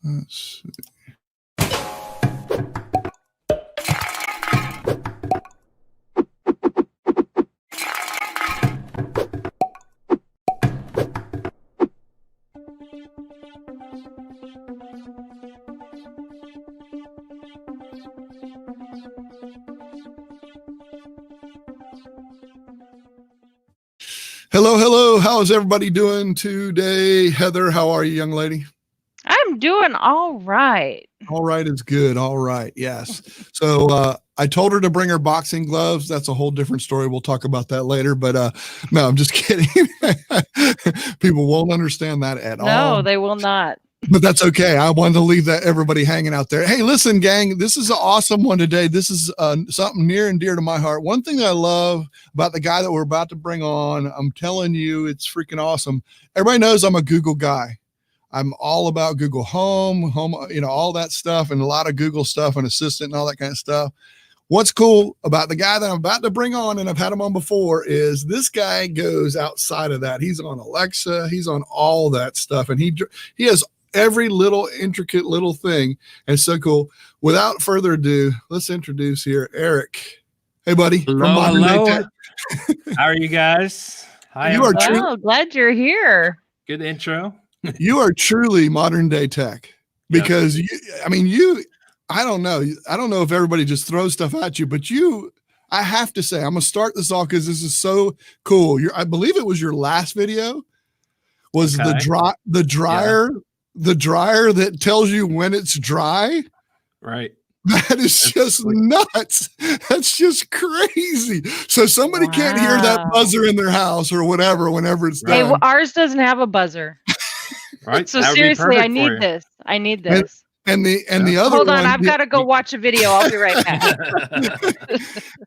Let's see. Hello, hello. How is everybody doing today? Heather, how are you, young lady? I'm doing all right. All right is good. All right. Yes. So I told her to bring her boxing gloves. That's a whole different story. We'll talk about that later. But no, I'm just kidding. People won't understand that at all. No, they will not. But that's okay. I wanted to leave that everybody hanging out there. Hey, listen, gang, this is an awesome one today. This is something near and dear to my heart. One thing that I love about the guy that we're about to bring on, I'm telling you, it's freaking awesome. Everybody knows I'm a Google guy. I'm all about Google Home, all that stuff, and a lot of Google stuff and Assistant and all that kind of stuff. What's cool about the guy that I'm about to bring on, and I've had him on before, is this guy goes outside of that. He's on Alexa. He's on all that stuff, and he has every little intricate little thing. And it's so cool. Without further ado, let's introduce here Eric. Hey, buddy. Hello. How are you guys? Hi. You are glad you're here. Good intro. You are truly modern day tech because I don't know if everybody just throws stuff at you, but I have to say, I'm gonna start this off because this is so cool. I believe it was your last video was the dryer that tells you when it's dry. Right. That is just nuts. That's just crazy. So somebody can't hear that buzzer in their house or whatever, whenever it's done. Hey, ours doesn't have a buzzer. Right. So seriously, I need this. I need this. And the other hold on, one, I've got to go watch a video. I'll be right back.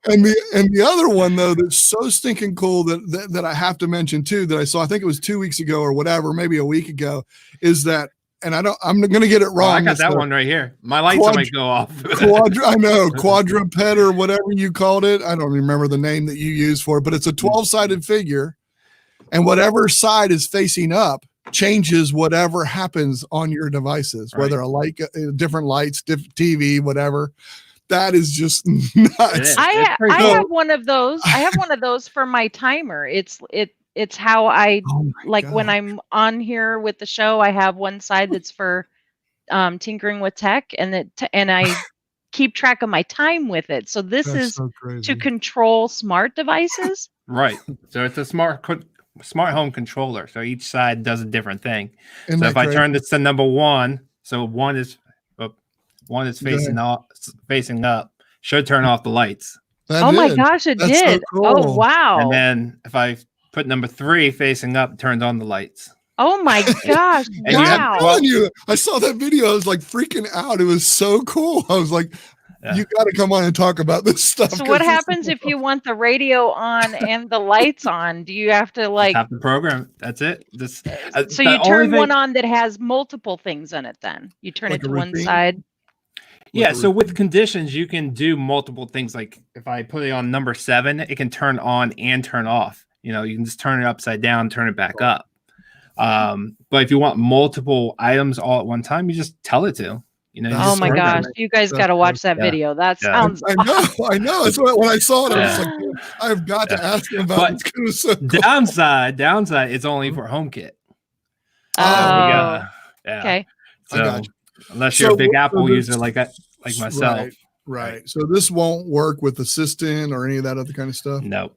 and the other one though that's so stinking cool that I have to mention too, that I saw, I think it was 2 weeks ago or whatever, maybe a week ago, is that, and I'm going to get it wrong. I got that one right here. My lights might go off. I know, quadruped or whatever you called it. I don't remember the name that you use for it, but it's a 12-sided figure, and whatever side is facing up changes whatever happens on your devices, whether a light, different lights, different TV, whatever. That is just nuts. I have one of those. I have one of those for my timer. It's how I when I'm on here with the show, I have one side that's for tinkering with tech, and I keep track of my time with it. So this is to control smart devices. Right. So it's a smart home controller. So each side does a different thing. So if I turn this to number one, so one is facing up, should turn off the lights. My gosh, it did. So cool. Oh wow. And then if I put number 3 facing up, turns on the lights. Oh my gosh. Wow. I'm telling you, I saw that video. I was like freaking out. It was so cool. I was like, you got to come on and talk about this stuff. So what happens if you want the radio on and the lights on? Do you have to have the program? That's it. So you turn one on that has multiple things in it then? You turn it to one side? Yeah, so with conditions, you can do multiple things. Like if I put it on number 7, it can turn on and turn off. You can just turn it upside down, turn it back up. But if you want multiple items all at one time, you just tell it to. Oh my gosh, you guys got to watch that video. That sounds I know. That's what, when I saw it, I was like, I've got to ask him about it. It so cool. Downside, it's only for HomeKit. Okay. So unless you're a big Apple user like myself. Right. So this won't work with Assistant or any of that other kind of stuff? Nope.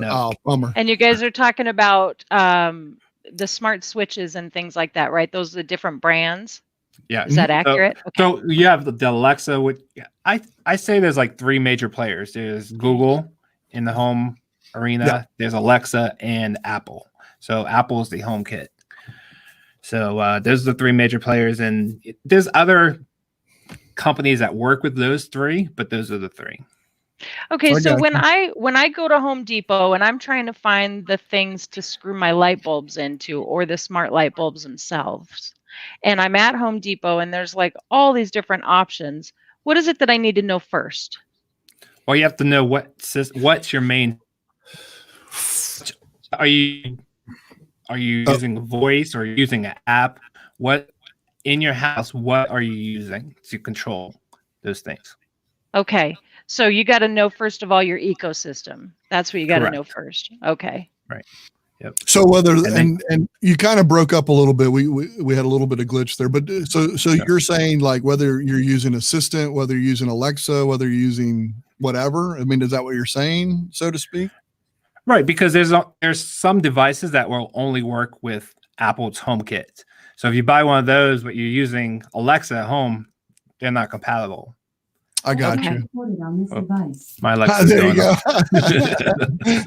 Oh, bummer. And you guys are talking about the smart switches and things like that, right? Those are the different brands. Yeah. Is that accurate? So you have the Alexa, which I say there's like 3 major players. There's Google in the home arena. Yeah. There's Alexa and Apple. So Apple is the HomeKit. So those are the 3 major players, and there's other companies that work with those 3, but those are the 3. Okay, so when I go to Home Depot and I'm trying to find the things to screw my light bulbs into, or the smart light bulbs themselves, and I'm at Home Depot and there's like all these different options, what is it that I need to know first? Well, you have to know what's your main. Are you Are you using voice or using an app? What in your house? What are you using to control those things? Okay. So you got to know, first of all, your ecosystem. That's what you got to know first. Okay. Right. Yep. So whether And and you kind of broke up a little bit. We had a little bit of glitch there, but so you're saying like whether you're using Assistant, whether you're using Alexa, whether you're using whatever. I mean, is that what you're saying, so to speak? Right, because there's some devices that will only work with Apple's HomeKit. So if you buy one of those, but you're using Alexa at home, they're not compatible. I got Okay. you. My Alexa. There you go.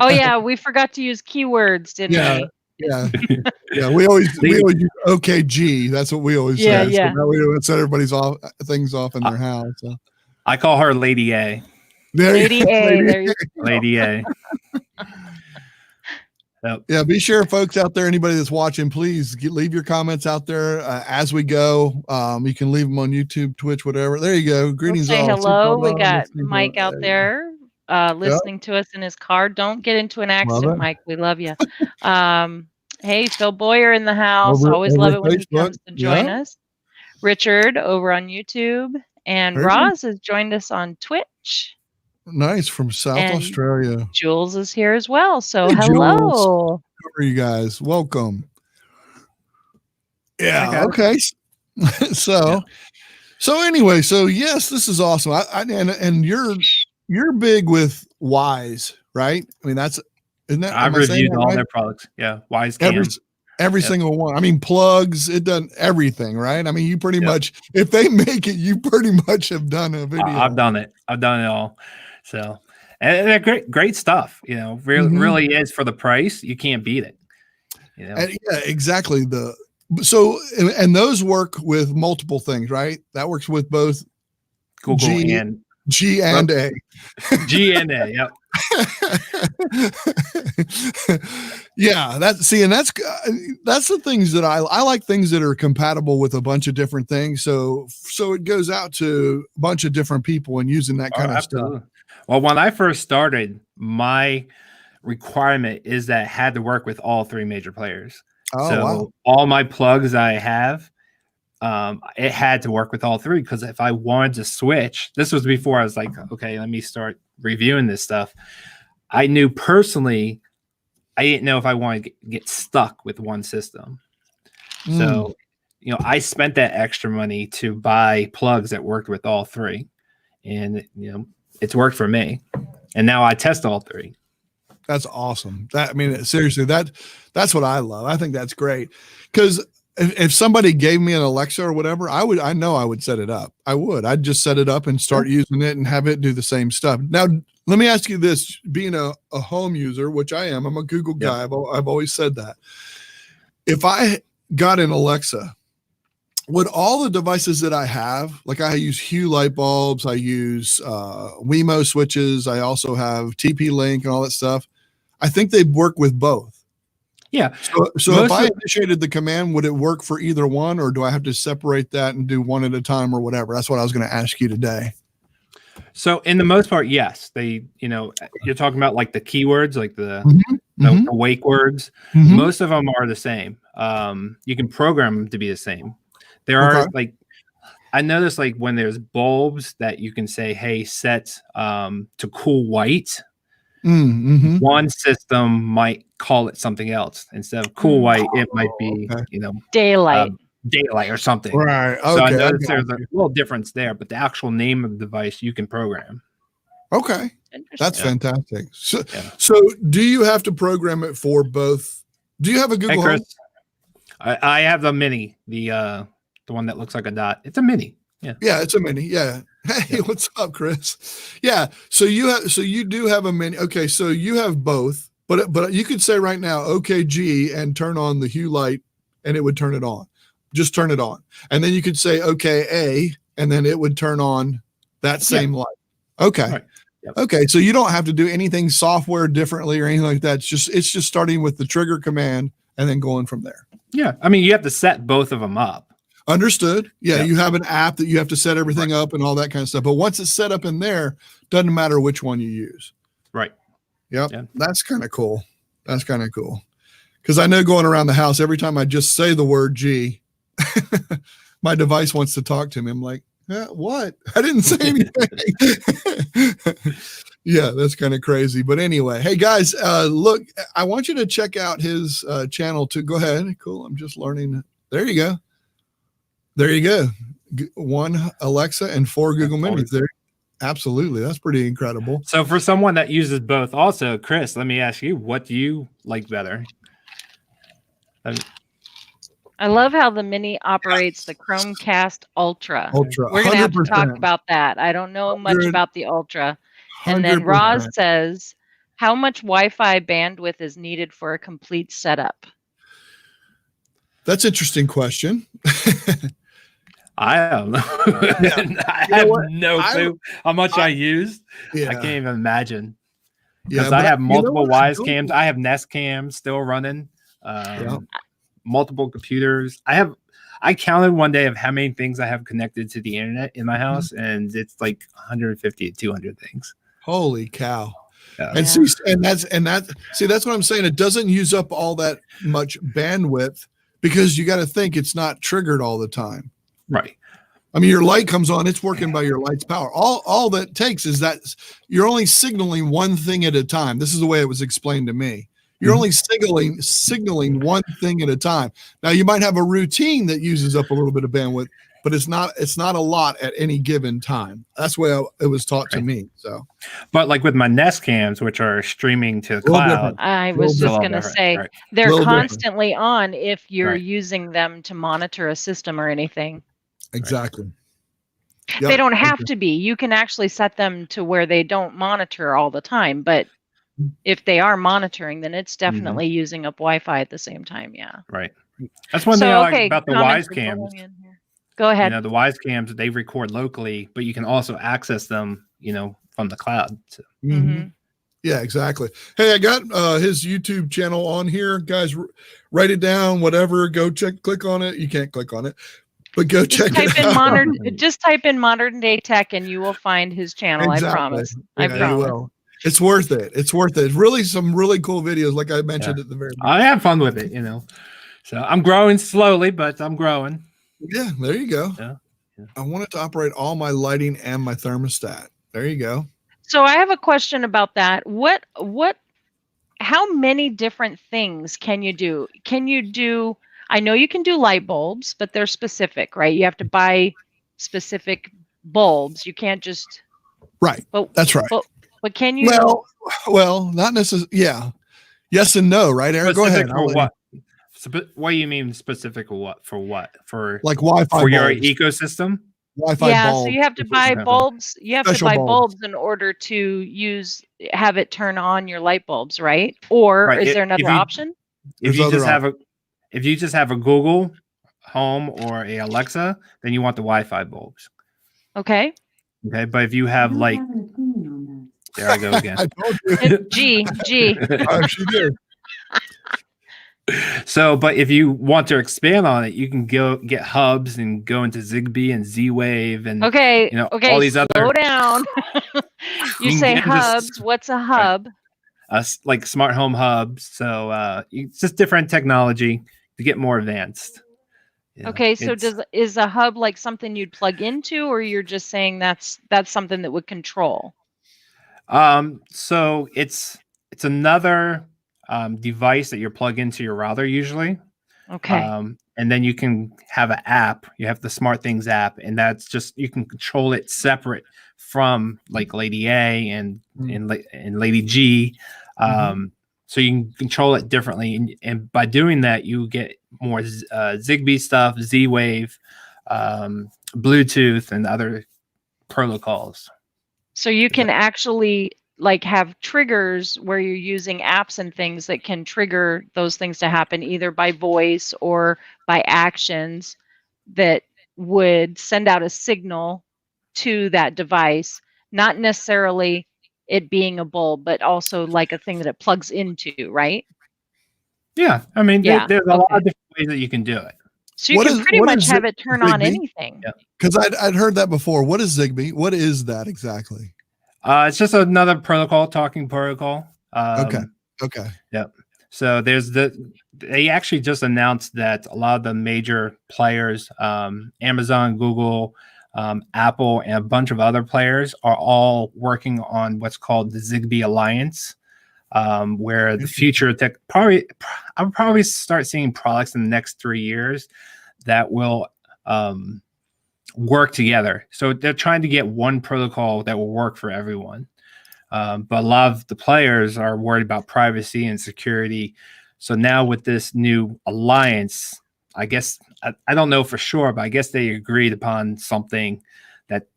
Oh yeah, we forgot to use keywords, didn't Yeah. we? Yeah. We always use OKG. That's what we always Yeah, say. yeah. So we don't set everybody's things off in their house. So. I call her Lady A. Lady A. There you Lady A. Yep. Yeah, be sure, folks out there, anybody that's watching, please leave your comments out there as we go. You can leave them on YouTube, Twitch, whatever. There you go. Greetings. say all. hello. We got Listening to- Mike out there listening to us in his car. Don't get into an accident, it. Mike. We love you. Hey, Phil Boyer in the house. Over- Always over love it when he Facebook. comes to join Yeah. us. Richard over on YouTube. And Very good. Roz has joined us on Twitch. Nice, from South And Australia. Jules is here as well. So Hey, hello. How are you guys? Welcome. Yeah. guys. Okay. So anyway, so yes, this is awesome. And you're big with Wise, right? I mean, isn't that? I've am I saying reviewed that all right? their products. Yeah, Wise Cam. Every Yep. single one. I mean, plugs, it done everything, right? I mean, you pretty Yep. much, if they make it, you pretty much have done a video. I've done it. I've done it all. So, and they're great stuff. Really, Mhm. really is for the price. You can't beat it. And yeah, exactly. And those work with multiple things, right? That works with both Google G- and G and A. G and A. Yep. Yeah, and that's the things that I like, things that are compatible with a bunch of different things. So it goes out to a bunch of different people and using that kind of stuff. Absolutely. Well, when I first started, my requirement is that it had to work with all three major players. Oh, So wow. all my plugs I have, it had to work with all three, because if I wanted to switch, this was before I was like, okay, let me start reviewing this stuff. I knew personally, I didn't know if I wanted to get stuck with one system. So, I spent that extra money to buy plugs that worked with all three, and it's worked for me. And now I test all three. That's awesome. Seriously, that's what I love. I think that's great, because if somebody gave me an Alexa or whatever, I know I would set it up. I'd just set it up and start using it and have it do the same stuff. Now, let me ask you this, being a home user, which I am, I'm a Google guy. I've always said that. If I got an Alexa, would all the devices that I have, like I use Hue light bulbs, I use Wemo switches, I also have TP-Link and all that stuff, I think they'd work with both. Yeah. So if I initiated the command, would it work for either one, or do I have to separate that and do one at a time or whatever? That's what I was going to ask you today. So in the most part, yes, they, you're talking about like the keywords, like the wake words. Mhm. Most of them are the same. You can program them to be the same. There are like, I noticed like when there's bulbs that you can say, hey, set to cool white. Mm-hmm. One system might call it something else. Instead of cool white, it might be, Daylight. daylight or something. Right. Okay. So I noticed there's a little difference there, but the actual name of the device you can program. Okay. That's Yeah. fantastic. So do you have to program it for both? Do you have a Google Hey, Chris. I have the mini, the one that looks like a dot. It's a mini. Yeah. Yeah, it's a mini. Yeah. Hey, what's up, Chris? Yeah. So you do have a mini. Okay, so you have both, but you could say right now, OKG, and turn on the Hue light, and it would turn it on. Just turn it on. And then you could say OKA, and then it would turn on that same light. Okay. Right. Yep. Okay. So you don't have to do anything software differently or anything like that. It's just starting with the trigger command and then going from there. Yeah. I mean, you have to set both of them up. Understood. Yeah, Yep. you have an app that you have to set everything up and all that kind of stuff. But once it's set up in there, doesn't matter which one you use. Right. Yep. Yeah. That's kind of cool. That's kind of cool. Because I know going around the house, every time I just say the word G, my device wants to talk to me. I'm like, what? I didn't say anything. Yeah, that's kind of crazy. But anyway, hey guys, look, I want you to check out his channel too. Go ahead. Cool. I'm just learning. There you go. There you go. 1 Alexa and 4 Google Minis there. Absolutely. That's pretty incredible. So for someone that uses both also, Chris, let me ask you, what do you like better? I love how the Mini operates the Chromecast Ultra. Ultra. We're going to have to 100%. talk about that. I don't know much 100. about the Ultra. And then 100%. Roz says, how much Wi-Fi bandwidth is needed for a complete setup? That's an interesting question. I don't know. Yeah. I have no clue how much I used. Yeah. I can't even imagine. Yeah, Because I have multiple Wise what? cams. I have Nest cams still running. Multiple computers. I counted one day of how many things I have connected to the internet in my house, and it's like 150 to 200 things. Holy cow. Yeah. And that's what I'm saying. It doesn't use up all that much bandwidth because you got to think it's not triggered all the time. Right. I mean, your light comes on, it's working by your light's power. All that takes is that you're only signaling one thing at a time. This is the way it was explained to me. You're only signaling one thing at a time. Now you might have a routine that uses up a little bit of bandwidth, but it's not a lot at any given time. That's the way it was taught to me. So, but like with my Nest cams, which are streaming to the cloud, I was just going to say they're constantly on if you're using them to monitor a system or anything. Exactly. Yep. They don't have to be. You can actually set them to where they don't monitor all the time, but if they are monitoring, then it's definitely using up Wi-Fi at the same time. Yeah. Right. That's one thing I like about the Wise cams. Go ahead. You know, the Wise cams, they record locally, but you can also access them, from the cloud. So. Yeah, exactly. Hey, I got his YouTube channel on here. Guys, write it down, whatever. Go click on it. You can't click on it, but go check it out. Just type in modern day tech and you will find his channel. Exactly. I promise. Yeah, I promise. You will. It's worth it. It's worth it. Really, some really cool videos, like I mentioned at the very beginning. I have fun with it, So I'm growing slowly, but I'm growing. Yeah, there you go. Yeah. I want it to operate all my lighting and my thermostat. There you go. So I have a question about that. How many different things can you do? I know you can do light bulbs, but they're specific, right? You have to buy specific bulbs. You can't just. Right. That's right. But can you? Well, not necessarily. Yeah. Yes and no, right, Aaron? Go ahead. For what? What do you mean specific for what? For what? For like Wi-Fi for bulbs. Your ecosystem? Wi-Fi bulbs. So you have to buy bulbs. You have to buy bulbs in order to have it turn on your light bulbs, right? Or is there another option? If you just have a Google Home or a Alexa, then you want the Wi-Fi bulbs. Okay. Okay, but if you have like. There I go again. I told you. G. Oh, she did. So, but if you want to expand on it, you can go get hubs and go into Zigbee and Z-Wave and all these other. Slow down. you say hubs. What's a hub? Like smart home hubs. So it's just different technology to get more advanced. Okay, so is a hub like something you'd plug into, or you're just saying that's something that would control? So it's another device that you're plug into your router usually. Okay. And then you can have an app. You have the SmartThings app, and that's just you can control it separate from like Lady A and Lady G. So you can control it differently, and by doing that, you get more Zigbee stuff, Z-Wave, Bluetooth, and other protocols. So you can actually like have triggers where you're using apps and things that can trigger those things to happen either by voice or by actions that would send out a signal to that device, not necessarily it being a bulb, but also like a thing that it plugs into, right? Yeah. I mean, there's a lot of different ways that you can do it. So you can pretty much have it turn on anything. Because I'd heard that before. What is Zigbee? What is that exactly? It's just another protocol, talking protocol. Okay. Yep. So they actually just announced that a lot of the major players, Amazon, Google, Apple, and a bunch of other players are all working on what's called the Zigbee Alliance, where the future tech I'll probably start seeing products in the next 3 years that will work together. So they're trying to get one protocol that will work for everyone. But a lot of the players are worried about privacy and security. So now with this new alliance, I guess I don't know for sure, but I guess they agreed upon something that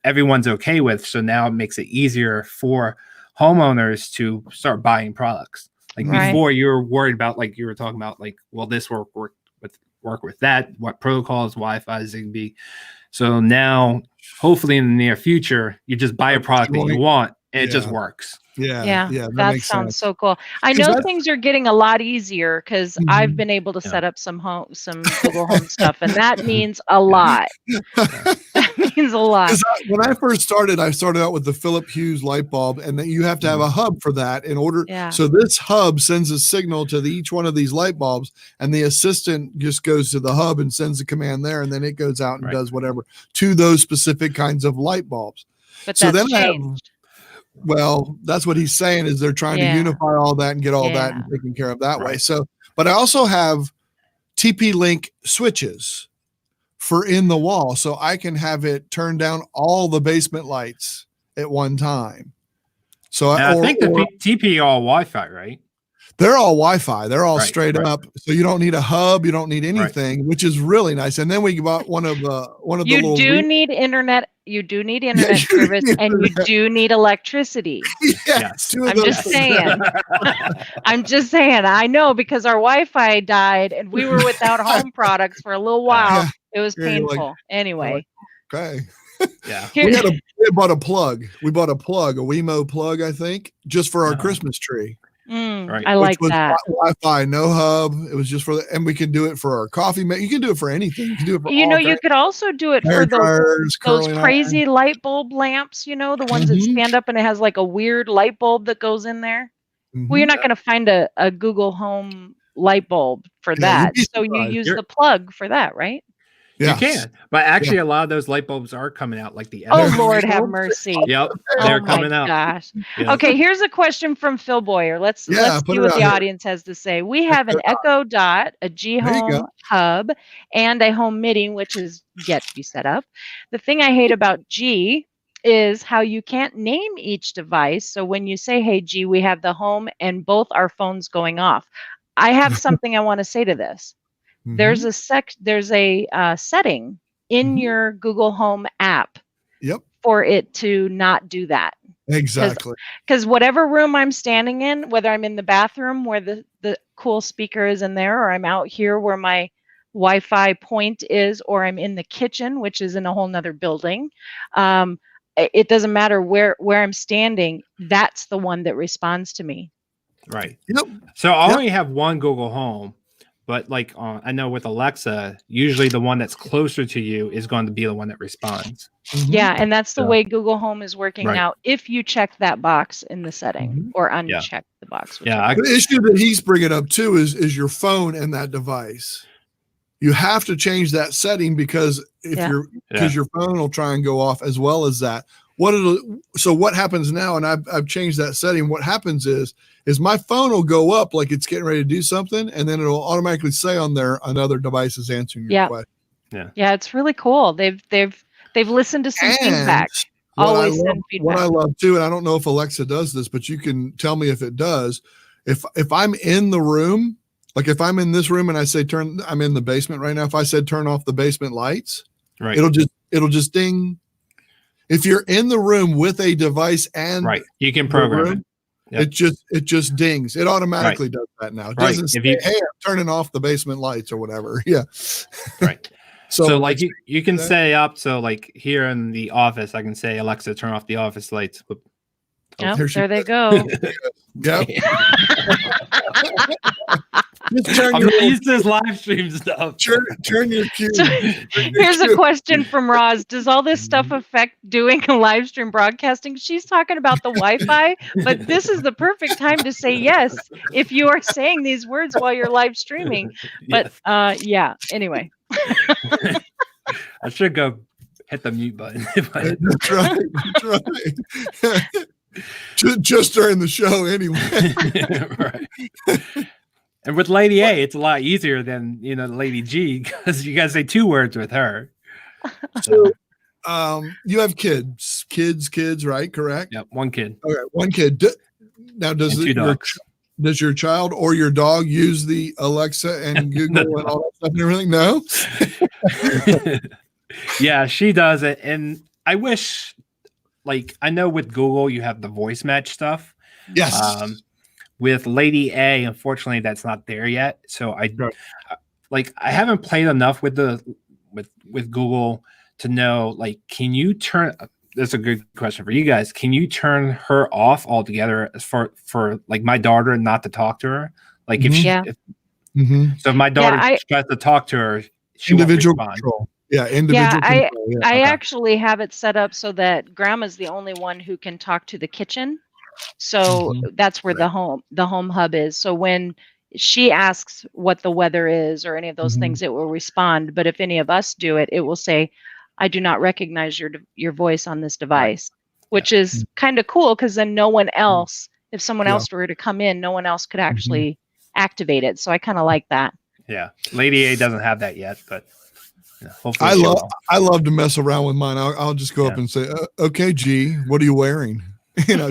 everyone's okay with. So now it makes it easier for homeowners to start buying products. Like before, you were worried about, like you were talking about, like, will this work with that? What protocols, Wi-Fi, Zigbee? So now, hopefully in the near future, you just buy a product that you want, and it just works. Yeah, that sounds so cool. I know things are getting a lot easier because I've been able to set up some Google Home stuff, and that means a lot. That means a lot. When I first started, I started out with the Philip Hughes light bulb, and then you have to have a hub for that in order. Yeah. So this hub sends a signal to each one of these light bulbs, and the assistant just goes to the hub and sends a command there, and then it goes out and does whatever to those specific kinds of light bulbs. But that's changed. Well, that's what he's saying, is they're trying to unify all that and get all that and taken care of that way. So, but I also have TP-Link switches for in the wall, so I can have it turn down all the basement lights at one time. So I think the TP all Wi-Fi, right? They're all Wi-Fi. They're all straight up. So you don't need a hub. You don't need anything, which is really nice. And then we bought one of the You do need internet service, and you do need electricity. Yes. I'm just saying. I'm just saying. I know, because our Wi-Fi died and we were without home products for a little while. Yeah. It was painful. Anyway. Okay. Yeah. We bought a plug. We bought a Wemo plug, I think, just for our Christmas tree. I like that. Wi-Fi, no hub. It was just for and we can do it for our coffee. You can do it for anything. You can do it for you could also do it for those crazy light bulb lamps, the ones that stand up and it has like a weird light bulb that goes in there. Well, you're not going to find a Google Home light bulb for that. So you use the plug for that, right? You can, but actually a lot of those light bulbs are coming out, like the Lord have mercy. Yep, they're coming out. Gosh. Yep. Okay, here's a question from Phil Boyer. Let's see what the audience has to say. We have an Echo Dot, a G Home hub, and a Home Mini, which is yet to be set up. The thing I hate about G is how you can't name each device. So when you say, "Hey G, we have the Home," and both our phones going off. I have something I want to say to this. There's a setting in your Google Home app for it to not do that. Exactly. Because whatever room I'm standing in, whether I'm in the bathroom where the cool speaker is in there, or I'm out here where my Wi-Fi point is, or I'm in the kitchen, which is in a whole nother building, it doesn't matter where I'm standing. That's the one that responds to me. Right. Yep. So I only have one Google Home. But like I know with Alexa, usually the one that's closer to you is going to be the one that responds. Yeah, and that's the way Google Home is working now. If you check that box in the setting or uncheck the box. The issue that he's bringing up too is your phone and that device. You have to change that setting because your phone will try and go off as well as that. So what happens now? And I've changed that setting. What happens is my phone will go up like it's getting ready to do something, and then it'll automatically say on there another device is answering your question. Yeah, it's really cool. They've listened to some feedback. Always send feedback. What I love too, and I don't know if Alexa does this, but you can tell me if it does. If I'm in the room, like if I'm in this room and I say I'm in the basement right now. If I said turn off the basement lights, it'll just ding. If you're in the room with a device and you can program it. Yep. It just dings. It automatically does that now. It doesn't say, "Hey, I'm turning off the basement lights" or whatever. Yeah. Right. So like you can say up. So like here in the office, I can say, "Alexa, turn off the office lights." There they go. Yep. Just turn I'm your not used to this live stream stuff. turn your cube. So, here's a question from Roz. Does all this stuff affect doing a live stream broadcasting? She's talking about the Wi-Fi, but this is the perfect time to say yes if you are saying these words while you're live streaming. But yeah, anyway. I should go hit the mute button. That's right. That's right. just during the show, anyway. Right. And with Lady A, it's a lot easier than Lady G, because you gotta say 2 words with her. So, you have kids, right? Correct. Yep, 1 kid. Okay, 1 kid. Now, does And 2 dogs. does your child or your dog use the Alexa and Google and all that stuff and everything? No. Yeah, she does it, and I wish, I know with Google you have the voice match stuff. Yes. With Lady A, unfortunately, that's not there yet. So I haven't played enough with with Google to know, can you turn? That's a good question for you guys. Can you turn her off altogether as for my daughter not to talk to her? If she, so if my daughter tries to talk to her, she individual won't respond. control. Yeah, individual control. Yeah. I actually have it set up so that Grandma's the only one who can talk to the kitchen. So that's where the home hub is. So when she asks what the weather is or any of those things, it will respond. But if any of us do it, it will say, "I do not recognize your voice on this device," which is kind of cool, because then no one else, if someone else were to come in, no one else could actually activate it. So I kind of like that. Yeah, Lady A doesn't have that yet, but hopefully I love to mess around with mine. I'll just go up and say, "Okay, G, what are you wearing?"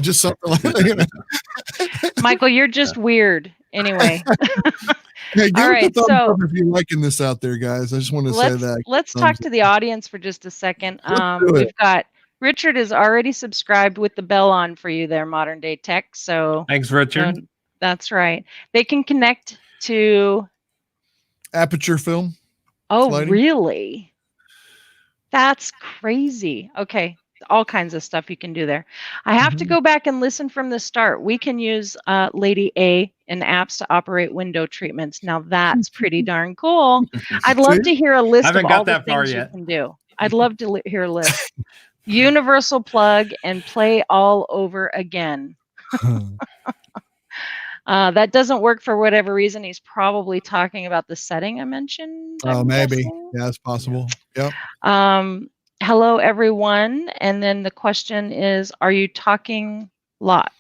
Just something like that. Michael, you're just weird. Anyway. Hey, give all right, us a thumbs so up if you're liking this out there, guys. I just want to say that. Let's talk to the audience for just a second. We've got Richard is already subscribed with the bell on for you there, Modern Day Tech. So thanks, Richard. That's right. They can connect to Aperture Film. Oh, sliding. Really? That's crazy. Okay. All kinds of stuff you can do there. I have to go back and listen from the start. We can use Lady A and apps to operate window treatments. Now that's pretty darn cool. I'd love to hear a list of all the things you can do. I'd love to hear a list. Universal plug and play all over again. That doesn't work for whatever reason. He's probably talking about the setting I mentioned. Oh, maybe. Yeah, it's possible. Yep. Hello, everyone. And then the question is, are you talking lot?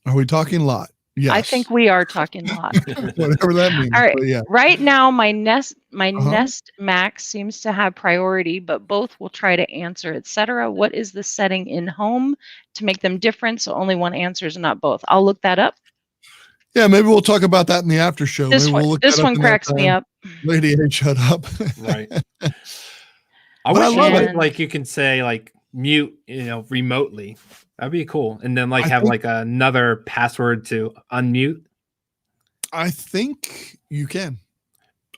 Are we talking lot? Yes. I think we are talking lot. Whatever that means. All right. Yeah. Right now, my Nest Max seems to have priority, but both will try to answer, etc. What is the setting in home to make them different so only one answers and not both? I'll look that up. Yeah, maybe we'll talk about that in the after show. This Maybe one cracks me up. Lady A, shut up. Right. I love it. You can say mute, remotely. That'd be cool. And then have another password to unmute. I think you can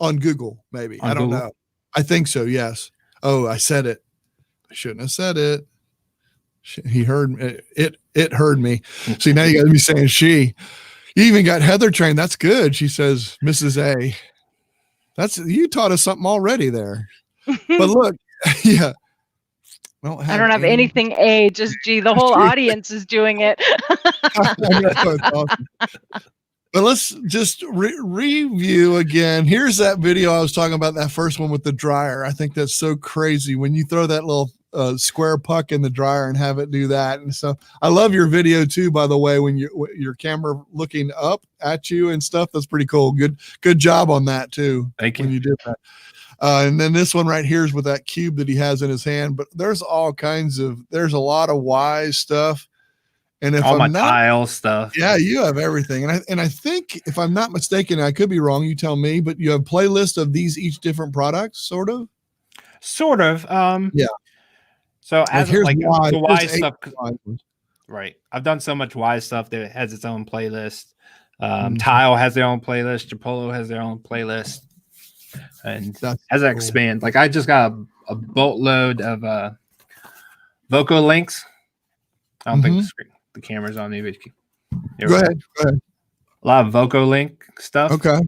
on Google, maybe. On I don't Google? know. I think so. Yes. Oh, I said it. I shouldn't have said it. He heard it. It heard me. See, now you got to be saying she. You even got Heather trained. That's good. She says, Mrs. A. You taught us something already there. But look, yeah. I don't have anything A, just G. The whole audience is doing it. Awesome. But let's just review again. Here's that video I was talking about, that first one with the dryer. I think that's so crazy when you throw that little square puck in the dryer and have it do that. And so I love your video too, by the way, when your camera looking up at you and stuff. That's pretty cool. Good job on that too. Thank you. When you did that. And then this one right here is with that cube that he has in his hand, but there's a lot of wise stuff. And if all my tile stuff. Yeah, you have everything. And I think, if I'm not mistaken, I could be wrong, you tell me, but you have playlists of each different products, sort of? Sort of. Yeah. So as the wise stuff, ones. Right. I've done so much wise stuff that it has its own playlist. Tile has their own playlist. Chipolo has their own playlist. And as I expand, I just got a boatload of Voco links. I don't think the camera's on. Maybe Go ahead. a lot of VocoLink stuff. Okay,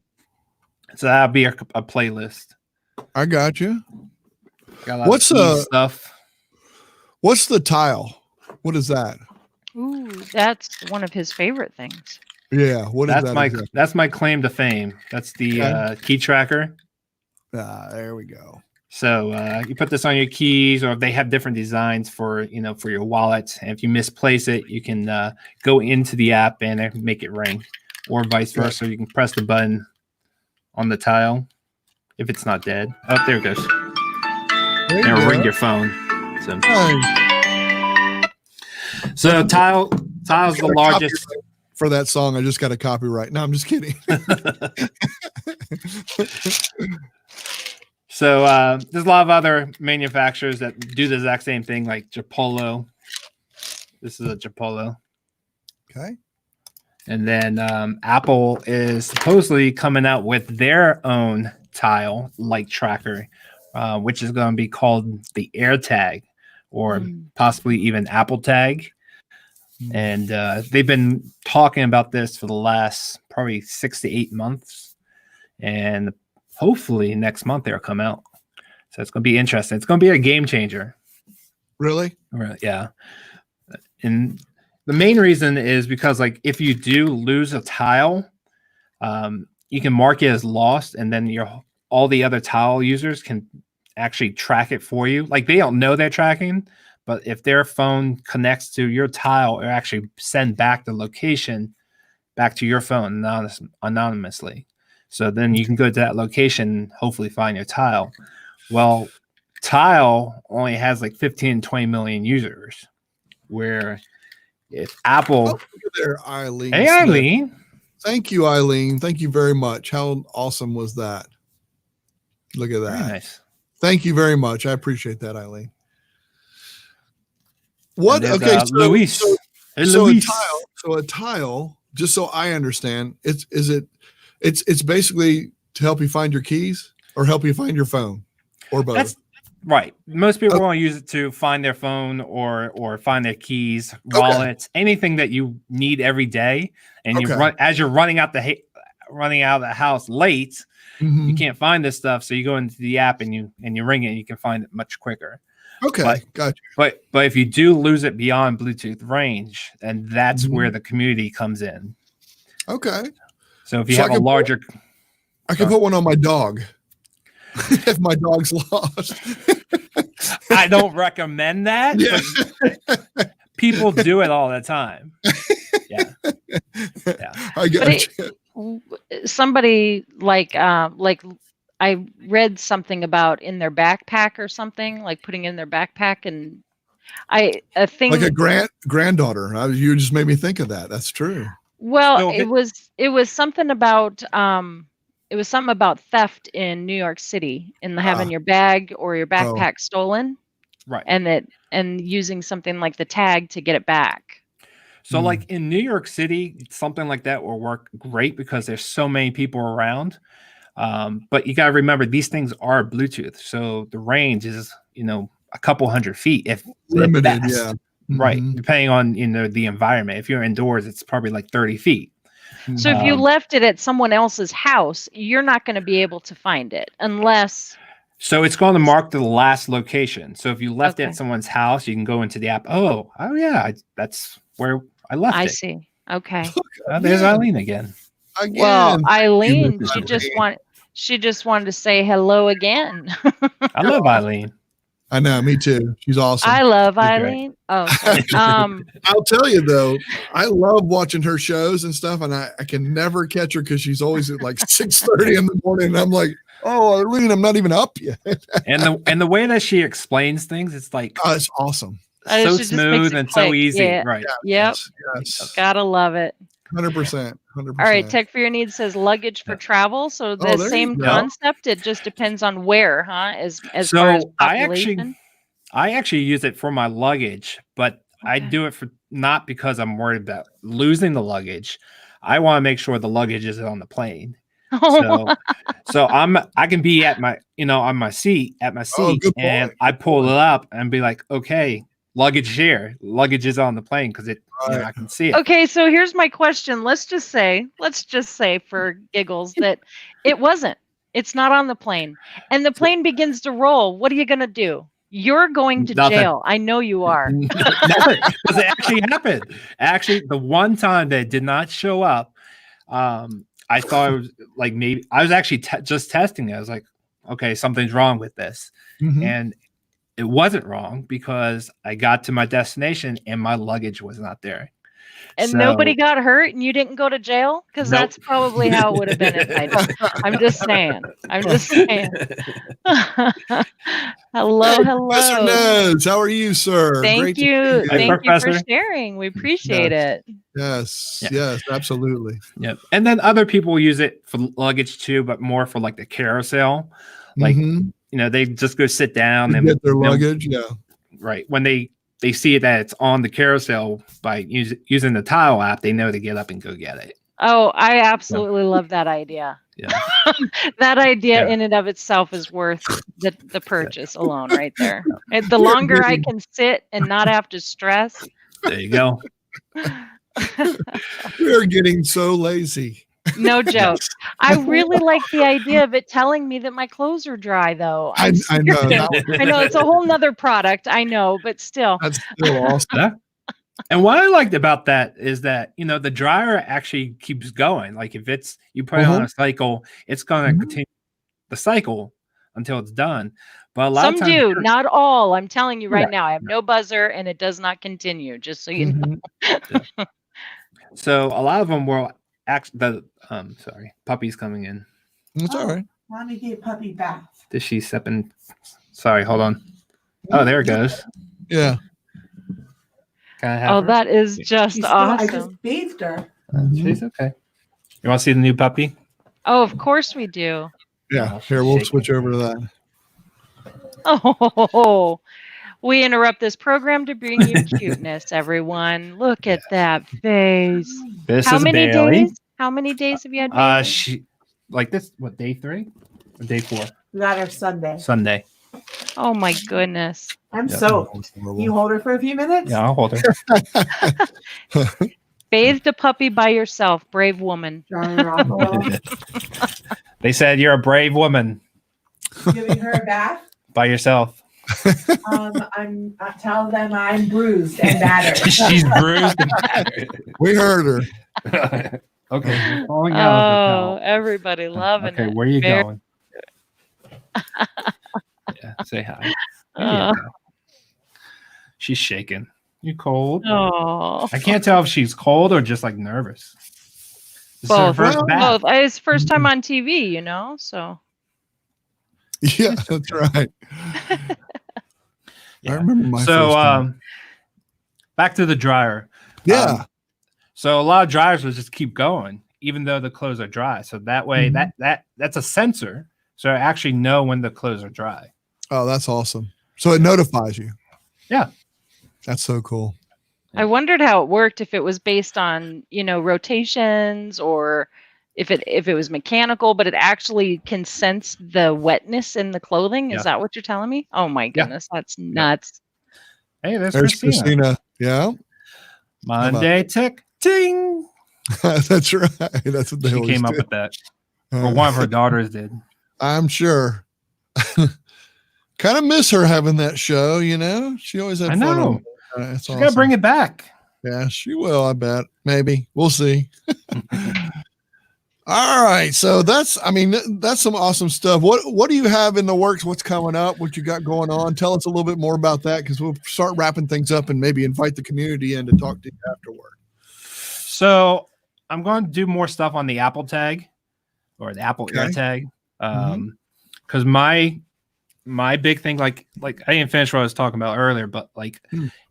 So that'll be a playlist. I got you. Got a lot of keys stuff. What's the Tile? What is that? Ooh, that's one of his favorite things. Yeah, what is That's that? my exactly? that's my claim to fame. That's the key tracker. There we go. So you put this on your keys, or if they have different designs for for your wallet. And if you misplace it, you can go into the app and make it ring, or vice versa. You can press the button on the Tile if it's not dead. Oh, there it goes. There you It'll go. ring your phone. So, Nice. so Tile's the largest. For that song, I just got a copyright. No, I'm just kidding. So there's a lot of other manufacturers that do the exact same thing, like Japolo. This is a Japolo. Okay. And then Apple is supposedly coming out with their own Tile like tracker, which is going to be called the AirTag, or possibly even Apple Tag. And they've been talking about this for the last probably 6 to 8 months, and hopefully next month they'll come out. So it's going to be interesting. It's going to be a game changer. Really? Yeah. And the main reason is because, like, if you do lose a Tile, you can mark it as lost, and then all the other Tile users can actually track it for you. Like, they don't know they're tracking, but if their phone connects to your Tile, it actually send back the location back to your phone anonymously. So then you can go to that location, hopefully find your Tile. Well, Tile only has like 15, 20 million users, where if Apple... Oh, look at there, Eileen. Hey, Smith. Eileen. Thank you, Eileen. Thank you very much. How awesome was that? Look at that. Very nice. Thank you very much. I appreciate that, Eileen. What? And Okay, there's, Luis. So Luis. a tile, just so I understand, it's basically to help you find your keys or help you find your phone, or both. That's right. Most people want to use it to find their phone or find their keys, wallets, anything that you need every day. And you run as you're running out of the house late. You can't find this stuff, so you go into the app and you ring it, and you can find it much quicker. Okay, gotcha. But if you do lose it beyond Bluetooth range, and that's where the community comes in. Okay. So if you have a larger, I can put one on my dog if my dog's lost. I don't recommend that. But people do it all the time. Yeah. I got you. Somebody like I read something about in their backpack or something, like putting it in their backpack, and a thing like a granddaughter. You just made me think of that. That's true. Well, it was something about theft in New York City, and having your bag or your backpack stolen, right? And using something like the tag to get it back. So like in New York City, something like that will work great because there's so many people around. But you got to remember, these things are Bluetooth, so the range is a couple hundred feet, if limited. Right, depending on the environment. If you're indoors, it's probably like 30 feet. So if you left it at someone else's house, you're not going to be able to find it unless. So it's going to mark the last location. So if you left it at someone's house, you can go into the app. Oh yeah, that's where I left it. I see. Okay. There's Eileen again. Well, Eileen, she just wanted to say hello again. I love Eileen. I know, me too. She's awesome. I love Eileen. Oh, I'll tell you though, I love watching her shows and stuff, and I can never catch her because she's always at like 6:30 in the morning, and I'm like, oh, Eileen, I'm not even up yet. and the way that she explains things, it's like, oh, it's awesome. So smooth and so easy. Yeah. Right. Yep. Yes. Gotta love it. 100%. All right, Tech for Your Needs says luggage for travel. So the same concept. It just depends on where, huh? As far as population. I actually use it for my luggage, but I do it for not because I'm worried about losing the luggage. I want to make sure the luggage is on the plane. So I can be at my on my seat and I pull it up and be like, okay, luggage share. Luggage is on the plane because I can see it. Okay, so here's my question. Let's just say for giggles that it wasn't. It's not on the plane. And the plane begins to roll. What are you going to do? You're going to Nothing. jail. I know you are. Nothing, because it actually happened. Actually, the one time that it did not show up, I thought it was like maybe I was actually just testing it. I was like, okay, something's wrong with this. And it wasn't wrong because I got to my destination and my luggage was not there. And nobody got hurt and you didn't go to jail? Because that's probably how it would have been if I did. I'm just saying. Hello. Professor Nez, how are you, sir? Thank you. Thank you for sharing. We appreciate it. Yes, absolutely. Yep. And then other people use it for luggage too, but more for like the carousel. Like, they just go sit down and get their luggage. Yeah. Right. When they see that it's on the carousel by using the Tile app, they know to get up and go get it. Oh, I absolutely love that idea. Yeah. That idea in and of itself is worth the purchase alone right there. And the longer I can sit and not have to stress. There you go. We're getting so lazy. No joke. I really like the idea of it telling me that my clothes are dry, though. I know. I know it's a whole nother product. I know, but still. That's still awesome. Yeah. And what I liked about that is that, the dryer actually keeps going. Like if you put it on a cycle, it's going to continue the cycle until it's done. But a lot of times do, not all. I'm telling you right now, I have no buzzer and it does not continue, just so you know. So a lot of them will puppy's coming in. It's all right. Want to get puppy bath. Did she step in? Sorry, hold on. Oh, there it goes. Yeah. Can I have her? That is just awesome. I just bathed her. She's okay. You want to see the new puppy? Oh, of course we do. Yeah. Here, we'll switch over to that. Oh, we interrupt this program to bring you cuteness, everyone. Look at that face. This How is many Bailey. days? How many days have you had Bailey? She like this. What, day 3 or day 4? We got her Sunday. Sunday. Oh my goodness. I'm soaked. You hold her for a few minutes? Yeah, I'll hold her. Bathed a puppy by yourself, brave woman. Drying her off a little. They said you're a brave woman Giving her a bath. by yourself. I tell them I'm bruised and battered. She's bruised and battered. We heard Okay. her. We're falling out of the Everybody loving Okay, it. where are you Very- going? Yeah, say hi. Uh, She's shaking. You cold? Oh, I can't tell if she's cold or just like nervous. This is her both. first bath. Both. It's first time on TV, so. Yeah, that's right. Yeah. I remember my So first time. back to the dryer. Yeah. So a lot of dryers will just keep going even though the clothes are dry. So that way that's a sensor. So I actually know when the clothes are dry. Oh, that's awesome. So it notifies you. Yeah. That's so cool. I wondered how it worked, if it was based on, rotations, or if it was mechanical, but it actually can sense the wetness in the clothing. Is that what you're telling me? Oh my goodness, that's nuts. Hey, there's Christina. Yeah. Monday tick ting. That's right. That's what they She always came up do. with that. Or one of her daughters did. I'm sure. Kind of miss her having that show, She always had I fun. know. On it. It's She's awesome. gotta bring it back. Yeah, she will, I bet. Maybe. We'll see. All right. So that's some awesome stuff. What do you have in the works? What's coming up? What you got going on? Tell us a little bit more about that, because we'll start wrapping things up and maybe invite the community in to talk to you afterward. So I'm going to do more stuff on the Apple Tag or the Apple AirTag. Because my big thing, like I didn't finish what I was talking about earlier, but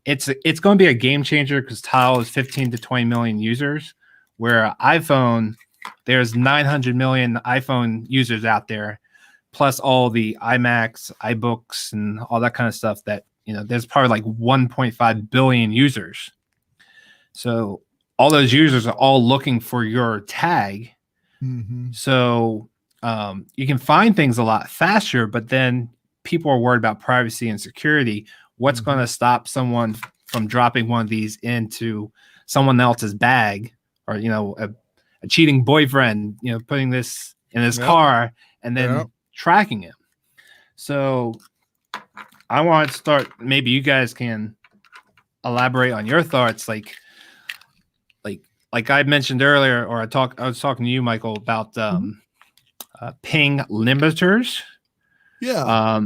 it's going to be a game changer, because Tile is 15 to 20 million users, where iPhone, there's 900 million iPhone users out there, plus all the iMacs, iBooks, and all that kind of stuff that, there's probably like 1.5 billion users. So all those users are all looking for your tag. So you can find things a lot faster, but then people are worried about privacy and security. what's going to stop someone from dropping one of these into someone else's bag, or a cheating boyfriend, putting this in his car and then tracking him. So I want to start. Maybe you guys can elaborate on your thoughts, like I mentioned earlier, or I was talking to you, Michael, about ping limiters. Yeah.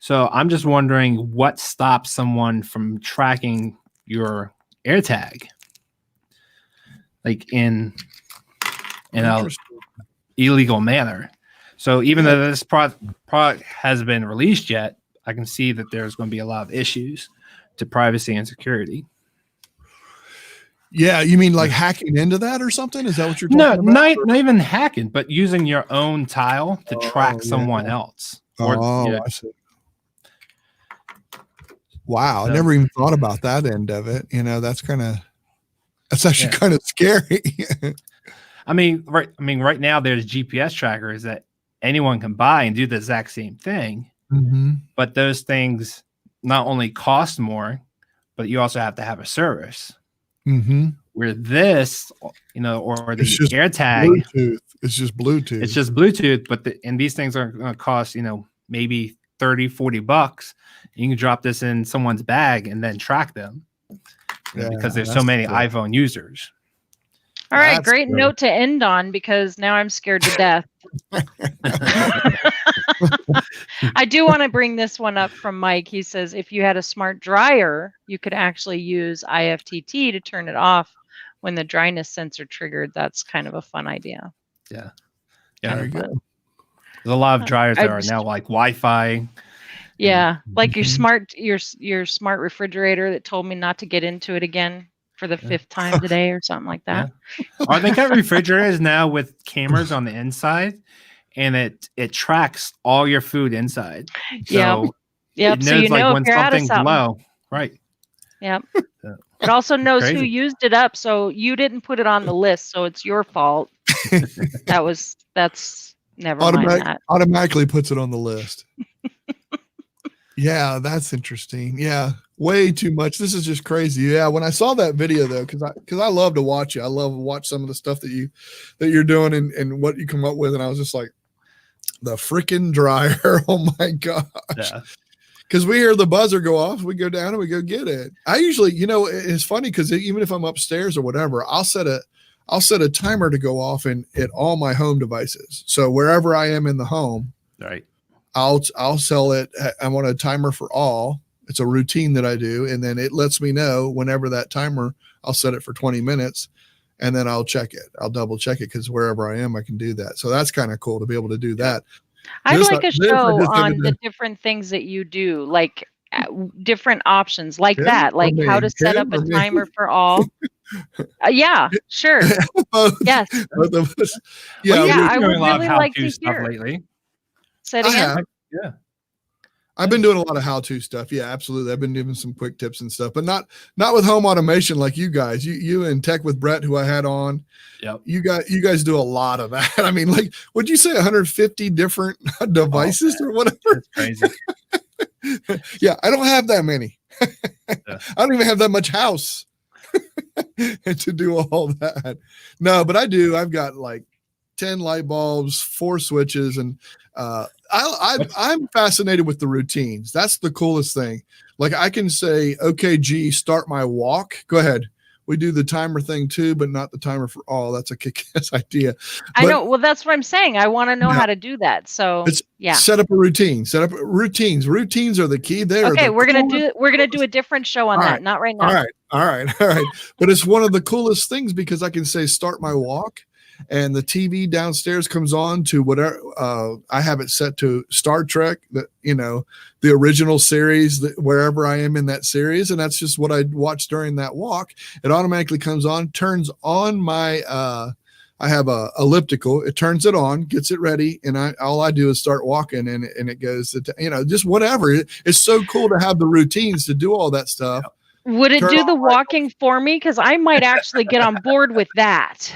So I'm just wondering what stops someone from tracking your AirTag, like in a illegal manner. So even though this product hasn't been released yet, I can see that there's going to be a lot of issues to privacy and security. Yeah, you mean like hacking into that or something? Is that what you're talking about? Not even hacking, but using your own tile to track someone else. I see. Wow, I never even thought about that end of it. That's actually kind of scary. Right now there's GPS trackers that anyone can buy and do the exact same thing. Mm-hmm. But those things not only cost more, but you also have to have a service. Mm-hmm. Where this, or the AirTag, Bluetooth. It's just Bluetooth. It's just Bluetooth, and these things are going to cost, maybe $30-$40. You can drop this in someone's bag and then track them because there's so many iPhone users. All right, great note to end on, because now I'm scared to death. I do want to bring this one up from Mike. He says, if you had a smart dryer, you could actually use IFTT to turn it off when the dryness sensor triggered. That's kind of a fun idea. Yeah. Very good. There's a lot of dryers that are now like Wi-Fi. Yeah, like your smart refrigerator that told me not to get into it again for the 5th time today or something like that. I think that refrigerators now with cameras on the inside, and it tracks all your food inside. So it knows if you're out of something low. Right. Yep. It also knows who used it up, so you didn't put it on the list, so it's your fault. That's never mind that. Automatically puts it on the list. Yeah, that's interesting. Yeah, way too much. This is just crazy. Yeah, when I saw that video though, because I love to watch you. I love to watch some of the stuff that you're doing and what you come up with, and I was just like, the freaking dryer. Oh my gosh. Yeah. Because we hear the buzzer go off, we go down and we go get it. I usually, it's funny because even if I'm upstairs or whatever, I'll set a timer to go off at all my home devices. So wherever I am in the home, right, I'll sell it. I want a timer for all. It's a routine that I do, and then it lets me know whenever that timer. I'll set it for 20 minutes, and then I'll check it. I'll double check it because wherever I am, I can do that. So that's kind of cool to be able to do that. I'd like a show on the different things that you do, like different options like that, like how to set up a timer for all. Yeah, sure. Yes. Both of us. Yeah, I would really like to hear. Lately. Yeah. I've been doing a lot of how-to stuff. Yeah, absolutely. I've been doing some quick tips and stuff, but not with home automation like you guys. You and Tech with Brett, who I had on. Yep. You guys do a lot of that. I mean, like, would you say 150 different devices or whatever? That's crazy. Yeah, I don't have that many. I don't even have that much house to do all that. No, but I do. I've got like 10 light bulbs, 4 switches, and I'm fascinated with the routines. That's the coolest thing. Like I can say, okay, G, start my walk. Go ahead. We do the timer thing too, but not the timer for all. That's a kick-ass idea. I know. Well, that's what I'm saying. I want to know how to do that. So set up a routine. Set up routines. Routines are the key there. Okay, we're gonna do a different show on that. Not right now. All right. But it's one of the coolest things because I can say start my walk. And the TV downstairs comes on to whatever I have it set to Star Trek, the original series, wherever I am in that series. And that's just what I watch during that walk. It automatically comes on, turns on my, I have a elliptical. It turns it on, gets it ready. And all I do is start walking and it goes, just whatever. It's so cool to have the routines to do all that stuff. Would it Turn do on the walking for me? Because I might actually get on board with that.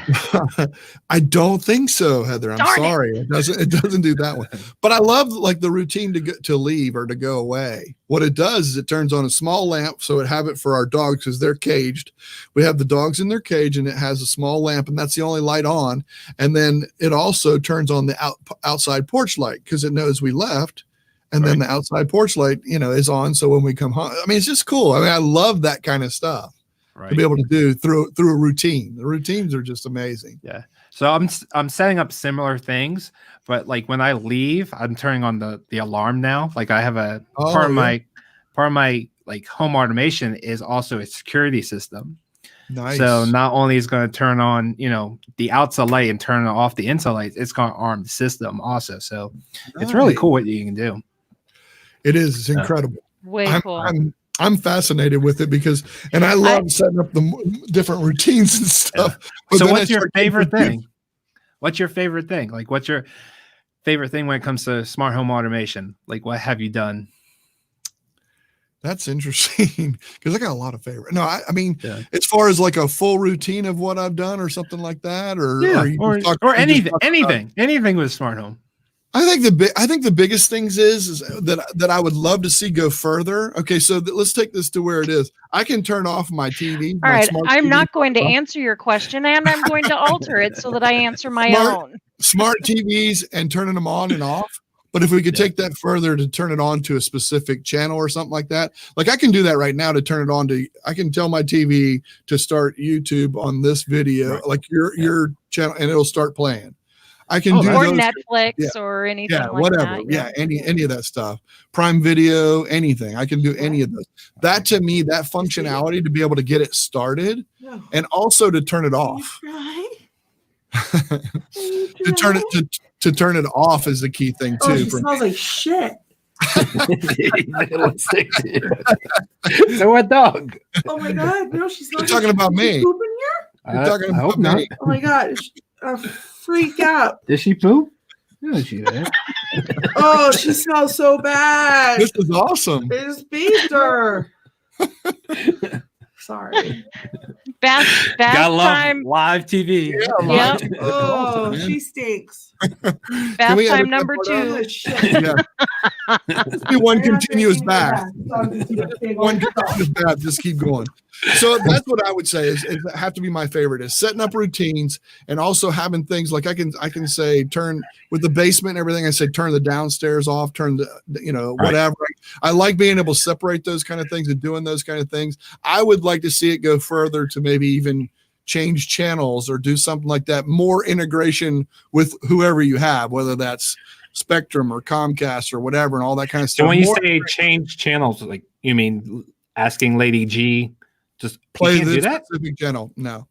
I don't think so, Heather. I'm Darn it. sorry. It doesn't do that one. But I love like the routine to leave or to go away. What it does is it turns on a small lamp. So it have it for our dogs because they're caged. We have the dogs in their cage and it has a small lamp and that's the only light on. And then it also turns on the outside porch light because it knows we left. And then the outside porch light, is on. So when we come home, I mean, it's just cool. I mean, I love that kind of stuff to be able to do through a routine. The routines are just amazing. Yeah. So I'm setting up similar things, but like when I leave, I'm turning on the alarm now. Like I have a part of my like home automation is also a security system. Nice. So not only is going to turn on, the outside light and turn off the inside lights, it's going to arm the system also. So it's really cool what you can do. It is. It's incredible. Way cool. I'm fascinated with it because, and I love setting up the different routines and stuff. Yeah. So what's your favorite thing? What's your favorite thing? Like, what's your favorite thing when it comes to smart home automation? Like, what have you done? That's interesting because I got a lot of favorite. No, I mean, as far as like a full routine of what I've done or something like that, or anything with smart home. I think the biggest things is that I would love to see go further. Okay, so let's take this to where it is. I can turn off my TV. All right, I'm not going to answer your question, and I'm going to alter it so that I answer my own. Smart TVs and turning them on and off. But if we could take that further to turn it on to a specific channel or something like that, like I can do that right now to turn it on to. I can tell my TV to start YouTube on this video, like your channel, and it'll start playing. I can do or those, Netflix or anything like whatever. that. Yeah, any of that stuff. Prime Video, anything. I can do any of those. That to me, that functionality to be able to get it started and also to turn it off. to turn it off is the key thing too. She smells like shit. So what dog? Oh my god, no, she's not. You're talking about me. Poop in here? You're talking about me. Oh my god, freak out. Did she poop? No, she did. Oh, she smells so bad. This is awesome. They just beat her. Sorry. Bath time. Live TV. Yeah. Yep. Oh, she stinks. Bath time number 2. Yeah. Let's do one continuous bath. One continuous bath. Just keep going. So that's what I would say is have to be my favorite is setting up routines and also having things like I can say turn with the basement and everything. I say turn the downstairs off, turn the whatever. I like being able to separate those kind of things and doing those kind of things. I would like to see it go further to maybe even change channels or do something like that. More integration with whoever you have, whether that's Spectrum or Comcast or whatever, and all that kind of stuff. So when you say change channels, like you mean asking Lady G? Just play this specific channel. No,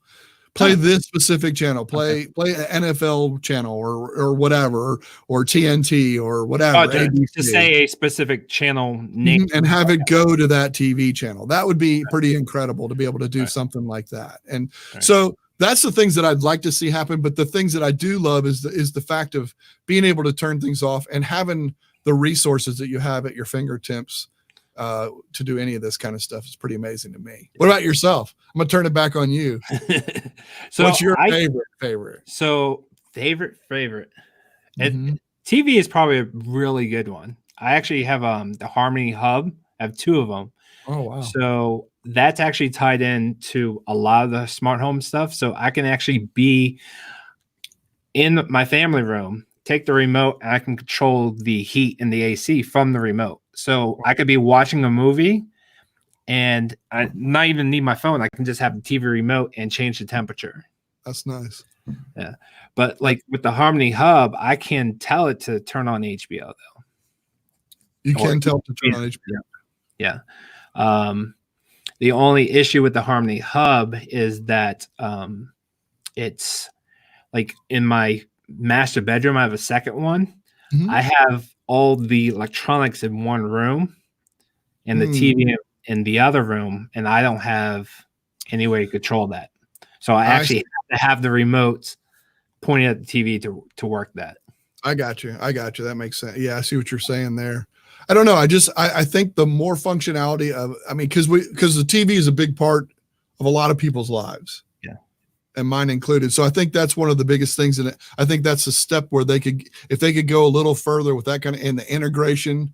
play this specific channel. Play an NFL channel or whatever, or TNT or whatever. To say a specific channel name and have it go to that TV channel. That would be pretty incredible to be able to do something like that. And so that's the things that I'd like to see happen. But the things that I do love is the fact of being able to turn things off and having the resources that you have at your fingertips. To do any of this kind of stuff is pretty amazing to me. What about yourself? I'm gonna turn it back on you. So what's your favorite? So favorite. TV is probably a really good one. I actually have the Harmony Hub. I have 2 of them. Oh wow. So that's actually tied in to a lot of the smart home stuff. So I can actually be in my family room, take the remote, and I can control the heat and the AC from the remote. So I could be watching a movie and I not even need my phone. I can just have the TV remote and change the temperature. That's nice. Yeah. But like with the Harmony Hub, I can tell it to turn on HBO though. You can tell it to turn on HBO. Yeah. The only issue with the Harmony Hub is that it's like in my master bedroom, I have a second one. I have all the electronics in one room and the TV in the other room, and I don't have any way to control that. So I actually have to have the remotes pointing at the TV to work that. I got you. That makes sense. Yeah, I see what you're saying there. I don't know. I think the more functionality of, I mean, because the TV is a big part of a lot of people's lives. Yeah. And mine included. So I think that's one of the biggest things in it. I think that's a step where if they could go a little further with that kind of, and the integration,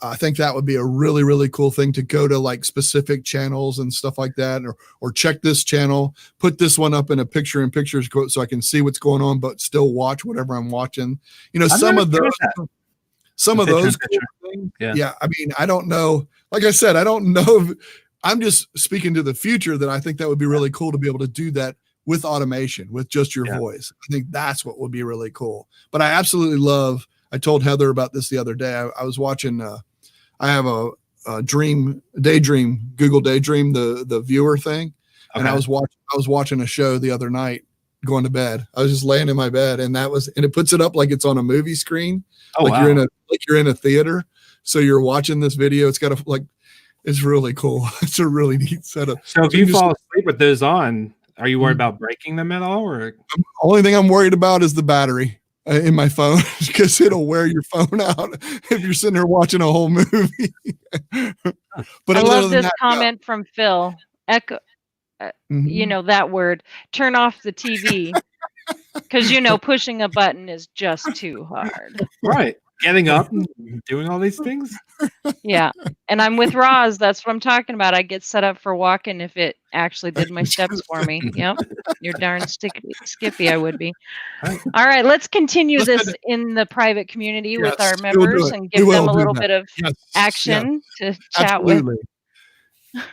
I think that would be a really, really cool thing to go to like specific channels and stuff like that, or check this channel, put this one up in a picture in pictures quote so I can see what's going on, but still watch whatever I'm watching. You know, some of those cool things. Yeah. I mean, I don't know. Like I said, I don't know. I'm just speaking to the future that I think that would be really cool to be able to do that with automation, with just your voice. I think that's what would be really cool. But I absolutely love, I told Heather about this the other day. I was watching, I have a Daydream, Google Daydream, the viewer thing. Okay. And I was watching a show the other night going to bed. I was just laying in my bed and it puts it up like it's on a movie screen. Oh, like wow. You're in a theater. So you're watching this video. It's got it's really cool. It's a really neat setup. So if you fall asleep with those on, are you worried about breaking them at all? Or only thing I'm worried about is the battery in my phone, because it'll wear your phone out if you're sitting there watching a whole movie. But I love this comment from Phil. Echo, you know that word. Turn off the TV, because pushing a button is just too hard. Right. Getting up and doing all these things. Yeah. And I'm with Roz. That's what I'm talking about. I get set up for walking if it actually did my steps for me. Yep. You're darn skippy I would be. All right. Let's continue this in the private community with our members and give them a little bit of action to chat with.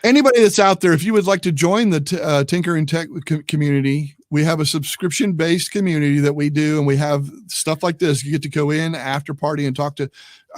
Anybody that's out there, if you would like to join the Tinkering Tech community, we have a subscription-based community that we do, and we have stuff like this. You get to go in after party and talk to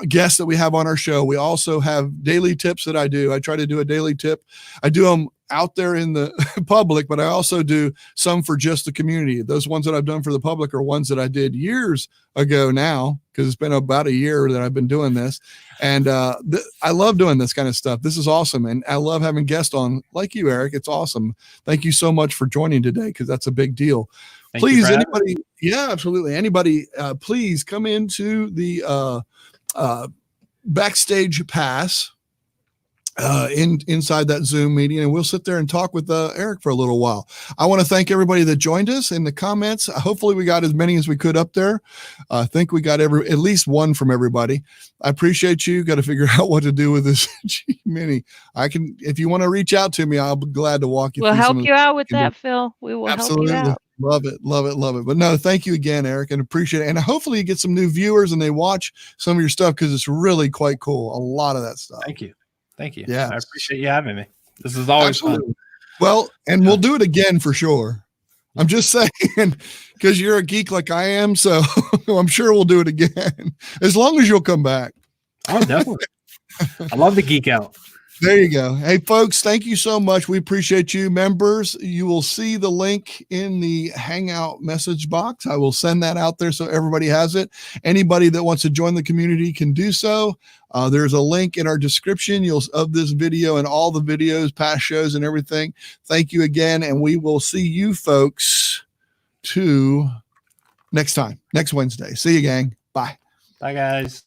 guests that we have on our show. We also have daily tips that I do. I try to do a daily tip. I do them out there in the public, but I also do some for just the community. Those ones that I've done for the public are ones that I did years ago now, because it's been about a year that I've been doing this. And I love doing this kind of stuff. This is awesome. And I love having guests on like you, Eric. It's awesome. Thank you so much for joining today, because that's a big deal. Please, anybody, absolutely. Anybody, please come into the backstage pass inside that Zoom meeting, and we'll sit there and talk with Eric for a little while. I want to thank everybody that joined us in the comments. Hopefully we got as many as we could up there. I think we got at least one from everybody. I appreciate you. Got to figure out what to do with this G-Mini. If you want to reach out to me, I'll be glad to walk you through. We'll help you out with that, Phil. We will help you out. Love it. But no, thank you again, Eric, and appreciate it. And hopefully you get some new viewers and they watch some of your stuff, because it's really quite cool. A lot of that stuff. Thank you. Yeah. I appreciate you having me. This is always fun. Well, and we'll do it again for sure. I'm just saying, because you're a geek like I am. So I'm sure we'll do it again, as long as you'll come back. Oh, definitely. I love the geek out. There you go. Hey, folks, thank you so much. We appreciate you. Members, you will see the link in the Hangout message box. I will send that out there so everybody has it. Anybody that wants to join the community can do so. There's a link in our description of this video and all the videos, past shows, and everything. Thank you again, and we will see you folks next time, next Wednesday. See you, gang. Bye. Bye, guys.